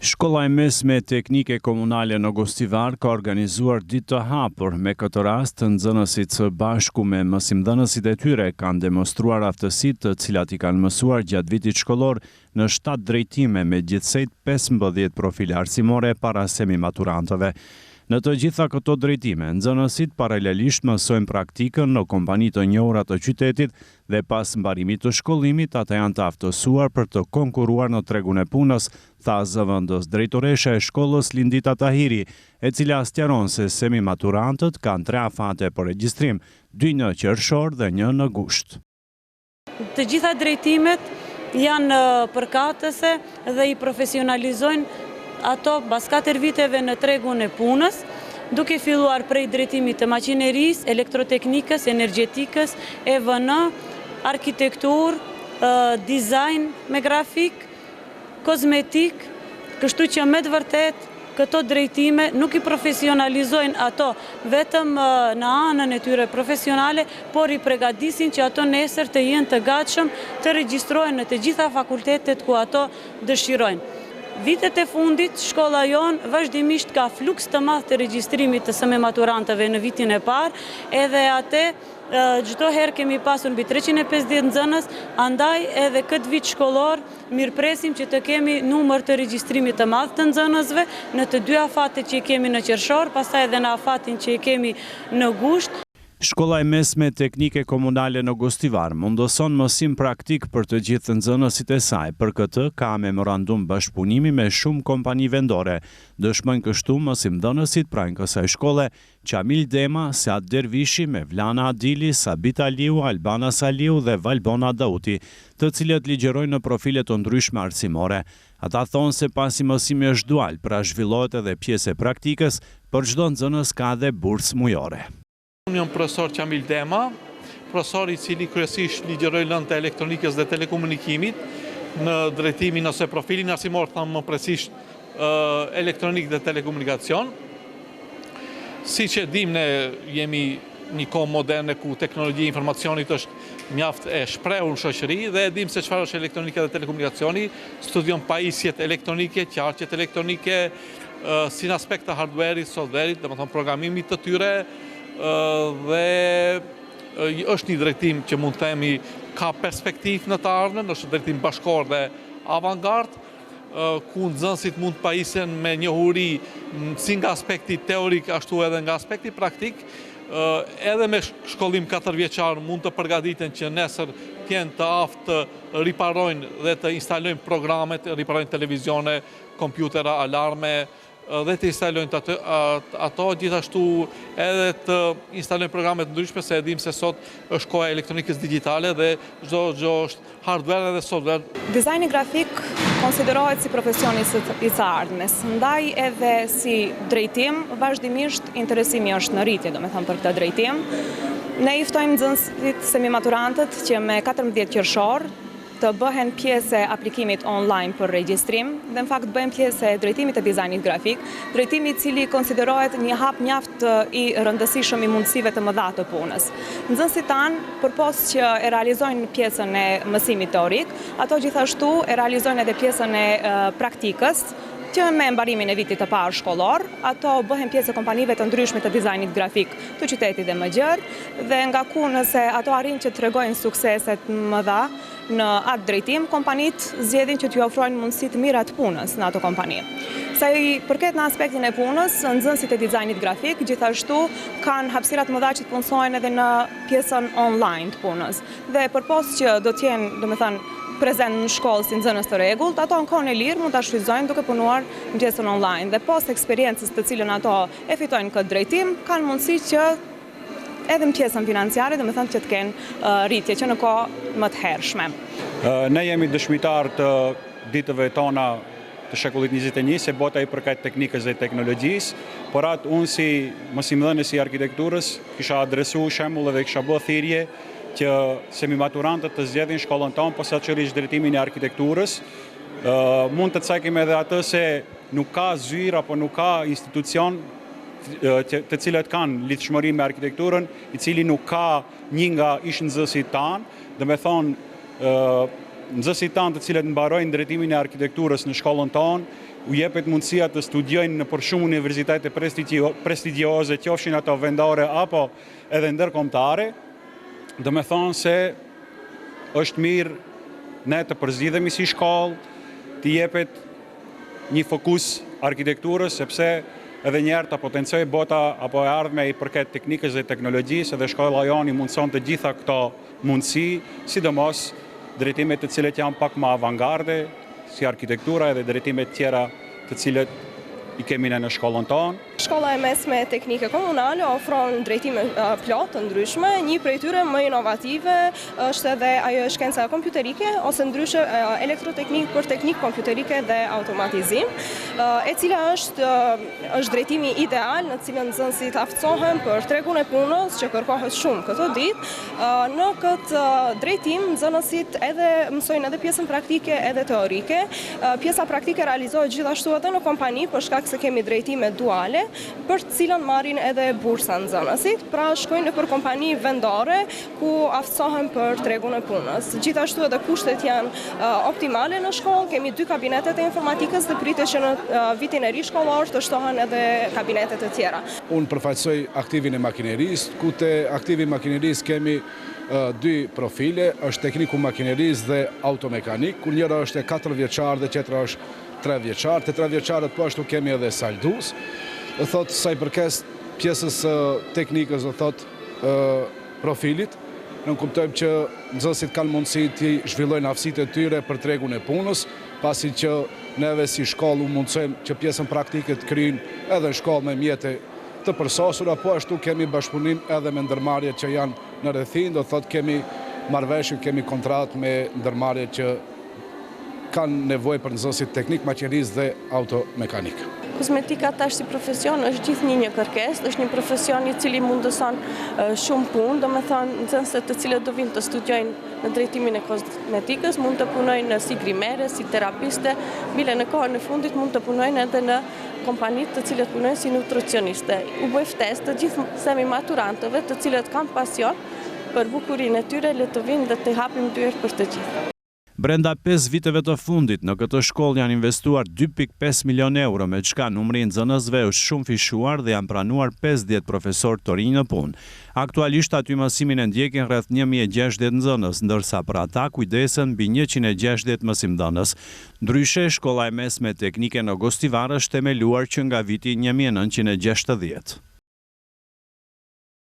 Shkolla e mesme teknike komunale në Gostivar ka organizuar ditë të hapur. Me këtë rast, nxënësit së bashku me mësimdhënësit e tyre kanë demonstruar aftësitë të cilat i kanë mësuar gjatë vitit shkollor në 7 drejtime me gjithsejt 15 profile arsimore para semi-maturantëve. Në të gjitha këto drejtime, nxënësit paralelisht mësojnë praktikën në kompani të njohura të qytetit dhe pas mbarimit të shkollimit ata janë të aftësuar për të konkuruar në tregun e punës, tha zëvendës drejtoresha e shkollës Lindita Tahiri, e cila sqaron se semi-maturantët kanë 3 afate për regjistrim, 2 në qershor dhe 1 në gusht. Të gjitha drejtimet janë përkatëse dhe i profesionalizojnë ato pas 4 viteve në tregun e punës, duke filluar prej drejtimit të maqinerisë, elektroteknikës, energjetikës, EVN, arkitektur, dizajn me grafik, kozmetik, kështu që me të vërtet këto drejtime nuk i profesionalizojnë ato vetëm në anën e tyre profesionale, por i përgatisin që ato nesër të jenë të gatshëm të regjistrohen në të gjitha fakultetet ku ato dëshirojnë. Vitet e fundit, shkolla jonë vazhdimisht ka fluks të madh të regjistrimit të semi-maturantëve në vitin e parë, edhe atë çdo herë kemi pasur mbi 350 nxënës, andaj edhe këtë vit shkollor mirëpresim që të kemi numër të regjistrimit të madh të nxënësve në të 2 afatet që i kemi në qershor, pastaj edhe në afatin që i kemi në gusht. Shkolla e mesme teknike komunale në Gostivar mundëson mësim praktik për të gjithë nxënësit e saj. Për këtë ka memorandum bashkëpunimi me shumë kompani vendore. Dëshmojnë kështu mësimdhënësit pranë kësaj shkolle: Qamil Dema, Sead Dervishi, Mevlana Adili, Sabit Aliu, Albana Saliu dhe Valbona Dauti, të cilët ligjerojnë në profile të ndryshme arsimore. Ata thonë se pasi mësimi është dual, pra zhvillohet edhe pjesë e praktikës, për çdo nxënës ka dhe bursë mujore. Unë jam profesor Qamil Dema, profesor i cili kryesisht ligjeroj lëndë të elektronikës dhe telekomunikimit në drejtimin ose profilin arsimor, thamë më precisht elektronik dhe telekomunikacion. Si që dim, ne jemi një kohë moderne ku teknologjia e informacionit është mjaft e shprehur në shoqëri dhe dim se çfarë është elektronika dhe telekomunikacioni, studion pajisjet elektronike, qarqet elektronike, si në aspekt të hardware-it, software-it, domethënë programimit të tyre, dhe është një drejtim që mund të themi ka perspektivë në të ardhmen, është drejtim bashkor dhe avantgard, ku nxënësit mund të pajisen me njohuri si nga aspekti teorik ashtu edhe nga aspekti praktik, edhe me shkollim 4 vjeçar mund të përgatiten që nesër t'jenë të aftë të riparojnë dhe të instalojnë programet, riparojnë televizione, kompjutera, alarme, dhe të instalojnë ato, gjithashtu edhe të instalojnë programet ndryshme, se edhim se sot është koha e elektronikës digjitale dhe çdo gjë është hardware dhe software. Dizajni grafik konsiderohet si profesioni i së ardhmes, ndaj edhe si drejtim, vazhdimisht interesimi është në rritje, domethënë për këtë drejtim. Ne i ftojmë nxënësit semi-maturantët që me 14 qershor të bëhen pjesë e aplikimit online për regjistrim dhe në fakt bëhen pjesë e drejtimit të dizajnit grafik, drejtimi i cili konsiderohet një hap mjaft i rëndësishëm i mundësive të mëdha të punës. Nxënësit tanë, përpos që e realizojnë pjesën e mësimit teorik, ato gjithashtu e realizojnë edhe pjesën e praktikës, që me mbarimin e vitit të parë shkollor, ato bëhen pjesë e kompanive të ndryshme të dizajnit grafik të qytetit dhe më gjerë, dhe nga ku nëse ato arrin që të tregojnë sukseset mëdha në atë drejtim, kompanit zgjedhin që t'ju ofrojnë mundësi të mira të punës në ato kompani. Sa i përket në aspektin e punës, nxënësit e dizajnit grafik gjithashtu kanë hapësirat mëdha që të punësojnë edhe në pjesën online të punës. Dhe përpos që do t'jenë, domethënë, prezent në shkollë si nxënës të rregullt, ato në kohën e lirë mund ta shfrytëzojnë duke punuar në pjesën online dhe pas eksperiencës të cilën ato e fitojnë këtë drejtim, kanë mundësi që edhe në pjesën financiare, domethënë që të kenë rritje që në kohë më të hershme. Ne jemi dëshmitar të ditëve tona të shekullit 21, se bota i përket teknikës dhe teknologjisë, por atë unë si mësimdhënës i arkitekturës kisha adresu shembull dhe kisha bërë thirrje që semi-maturantët të zgjedhin shkollën tonë, posaçërisht drejtimin e arkitekturës. Mund të cajkim edhe atë se nuk ka zyra, apo nuk ka institucion të cilët kanë lidhshmëri me arkitekturën, i cili nuk ka një nga ish nxënësit tanë, dhe me thonë nxënësit tanë të cilët mbarojnë drejtimin e arkitekturës në shkollën tonë, u jepet mundësia të studiojnë në për shumë universitete prestigjioze, qofshin ato vendore apo edhe ndërkombëtare. Do me thonë se është mirë ne të përzidhemi si shkollë, të jepet një fokus arkitekturës, sepse edhe njerë të potencoj bota apo e ardhme i përket teknikës dhe teknologjisë, edhe shkolla jonë i mundëson të gjitha këto mundësi, sidomos drejtimet të cilët janë pak më avangarde, si arkitektura edhe drejtimet tjera të cilët i kemi në shkollën tonë. Shkolla e mesme teknike komunale ofron drejtime plot të ndryshme. Një prej tyre më inovative është edhe ajo shkenca kompjuterike ose ndryshe elektroteknik për teknik kompjuterike dhe automatizim, e cila është drejtimi ideal në cilën nxënësit aftësohen për tregun e punës që kërkohet shumë këto ditë. Në këtë drejtim nxënësit edhe mësojnë edhe pjesën praktike edhe teorike. Pjesa praktike realizohet gjithashtu edhe në kompani për shkak se kemi drejtime duale, për të cilën marrin edhe bursa nxënësit, pra shkojnë nëpër kompani vendore ku aftësohen për tregun e punës. Gjithashtu edhe kushtet janë optimale në shkollë, kemi 2 kabinetet e informatikës dhe pritet që në vitin e ri shkollor të shtohen edhe kabinetet e tjera. Unë përfaqësoj aktivin e makinerisë, ku te aktivi makinerisë kemi 2 profile, është tekniku makinerisë dhe automekanik, ku njëra është e 4 vjeçar dhe tjetra është 3 vjeçar. Te 3 vjeçarët po ashtu kemi edhe saldus. Dhe thot sa i përkes pjesës teknikës, dhe thot profilit, ne kuptojmë që nxënësit kanë mundësi të zhvillojnë aftësitë e tyre për tregun e punës, pasi që neve si shkollë mundsojmë që pjesën praktike të kryejnë edhe në shkollë me mjete të përsosura, po ashtu kemi bashkëpunim edhe me ndërmarrjet që janë në rrethin, do thot kemi marrëveshje, kemi kontratë me ndërmarrjet që kanë nevojë për nxënësit teknik, maqinistë dhe automekanik. Kozmetika tash si profesion është gjithnjë një kërkesë, është një profesion i cili mundëson shumë punë, domethënë nxënësit të cilët do vinë të studiojnë në drejtimin e kozmetikës mund të punojnë si grimere, si terapiste, bile në kohën e fundit mund të punojnë edhe në kompanitë të cilët punojnë si nutricioniste. U bëj ftesë të gjithë semi-maturantëve të cilët kanë pasion për bukurinë e tyre, le të vinë dhe të hapim dyert për të gjithë. Brenda 5 viteve të fundit, në këtë shkollë janë investuar 2.5 milion euro, me çka numri i nxënësve është shumë fishuar dhe janë pranuar 50 profesorë të rinj në punë. Aktualisht aty mësimin e ndjekin rreth 1060 nxënës, ndërsa për ata kujdesen mbi 160 mësimdhënës. Ndryshe, shkolla e mesme teknike në Gostivar është themeluar që nga viti 1960.